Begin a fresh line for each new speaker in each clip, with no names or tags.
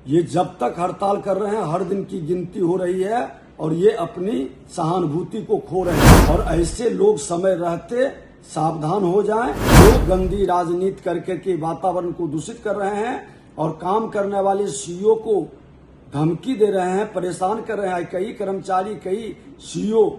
ये जब तक हड़ताल कर रहे हैं हर दिन की गिनती हो रही है और ये अपनी सहानुभूति को खो रहे हैं। और ऐसे लोग समय रहते सावधान हो जाएं। जो गंदी राजनीति करके के वातावरण को दूषित कर रहे हैं और काम करने वाले सीईओ को धमकी दे रहे हैं, परेशान कर रहे हैं। कई कर्मचारी, कई सीईओ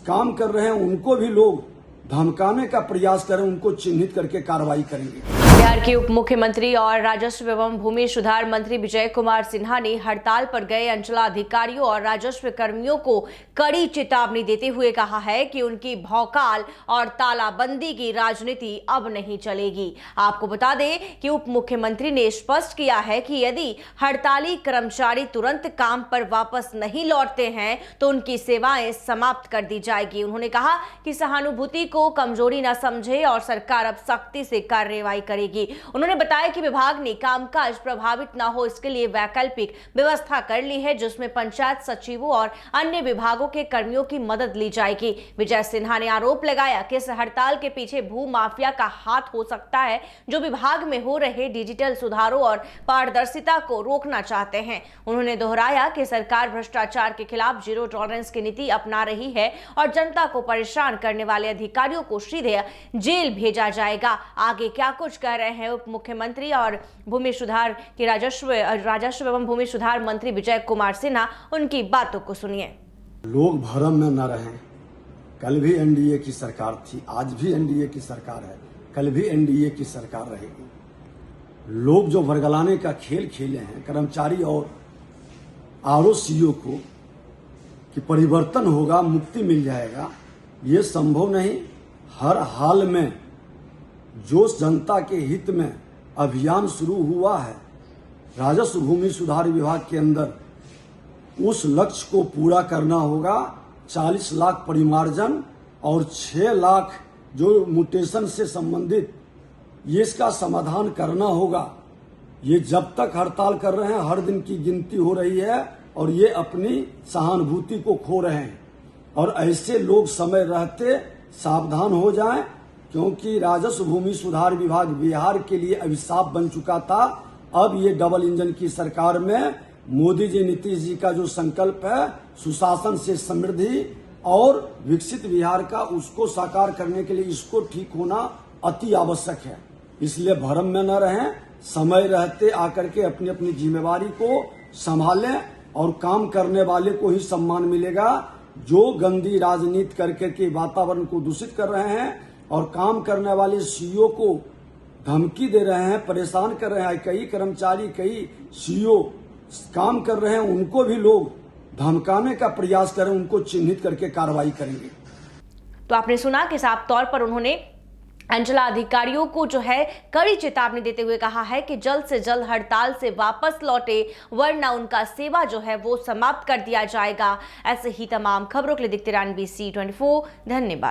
काम कर रहे हैं, उनको भी लोग धमकाने का प्रयास करें, उनको चिन्हित करके कार्रवाई करेंगे।
बिहार के उप मुख्यमंत्री और राजस्व एवं भूमि सुधार मंत्री विजय कुमार सिन्हा ने हड़ताल पर गए अंचलाधिकारियों और राजस्व कर्मियों को कड़ी चेतावनी देते हुए कहा है कि उनकी भौकाल और तालाबंदी की राजनीति अब नहीं चलेगी। आपको बता दें कि उप मुख्यमंत्री ने स्पष्ट किया है कि यदि हड़ताली कर्मचारी तुरंत काम पर वापस नहीं लौटते हैं तो उनकी सेवाएं समाप्त कर दी जाएगी। उन्होंने कहा कि सहानुभूति को कमजोरी न समझे और सरकार अब सख्ती से कार्रवाई करेगी। उन्होंने बताया कि विभाग ने कामकाज प्रभावित न हो इसके लिए वैकल्पिक व्यवस्था कर ली है, जिसमें पंचायत सचिवों और अन्य विभागों के कर्मियों की मदद ली जाएगी। विजय सिन्हा ने आरोप लगाया कि इस हड़ताल के पीछे भू माफिया का हाथ हो सकता है, जो विभाग में हो रहे डिजिटल सुधारों और पारदर्शिता को रोकना चाहते हैं। उन्होंने दोहराया कि सरकार भ्रष्टाचार के खिलाफ जीरो टॉलरेंस की नीति अपना रही है और जनता को परेशान करने वाले अधिकारियों को सीधे जेल भेजा जाएगा। आगे क्या कुछ कह रहे हैं उप मुख्यमंत्री और भूमि सुधार के राजस्व एवं भूमि सुधार मंत्री विजय कुमार सिन्हा, उनकी बातों को सुनिए।
लोग भ्रम में न रहें। कल भी एनडीए की सरकार थी, आज भी एनडीए की सरकार है, कल भी एनडीए की सरकार रहेगी। लोग जो वर्गलाने का खेल खेले हैं कर्मचारी और आरओ सीईओ को कि परिवर्तन होगा, मुक्ति मिल जाएगा, ये संभव नहीं। हर हाल में जो जनता के हित में अभियान शुरू हुआ है राजस्व भूमि सुधार विभाग के अंदर, उस लक्ष्य को पूरा करना होगा। 40 लाख परिमार्जन और 6 लाख जो म्यूटेशन से संबंधित, ये इसका समाधान करना होगा। ये जब तक हड़ताल कर रहे हैं हर दिन की गिनती हो रही है और ये अपनी सहानुभूति को खो रहे हैं। और ऐसे लोग समय रहते सावधान हो जाएं, क्योंकि राजस्व भूमि सुधार विभाग बिहार के लिए अभिशाप बन चुका था। अब ये डबल इंजन की सरकार में मोदी जी, नीतीश जी का जो संकल्प है सुशासन से समृद्धि और विकसित बिहार का, उसको साकार करने के लिए इसको ठीक होना अति आवश्यक है। इसलिए भ्रम में न रहें, समय रहते आकर के अपनी अपनी जिम्मेवारी को संभालें और काम करने वाले को ही सम्मान मिलेगा। जो गंदी राजनीति करके के वातावरण को दूषित कर रहे हैं और काम करने वाले सीईओ को धमकी दे रहे हैं, परेशान कर रहे हैं। कई कर्मचारी, कई सीईओ काम कर रहे हैं, उनको भी लोग धमकाने का प्रयास करें, उनको चिन्हित करके कार्रवाई करेंगे।
तो आपने सुना कि साफ तौर पर उन्होंने अंचलाधिकारियों को जो है कड़ी चेतावनी देते हुए कहा है कि जल्द से जल्द हड़ताल से वापस लौटे, वरना उनका सेवा जो है वो समाप्त कर दिया जाएगा। ऐसे ही तमाम खबरों के लिए देखते रहिए NBC 24। धन्यवाद।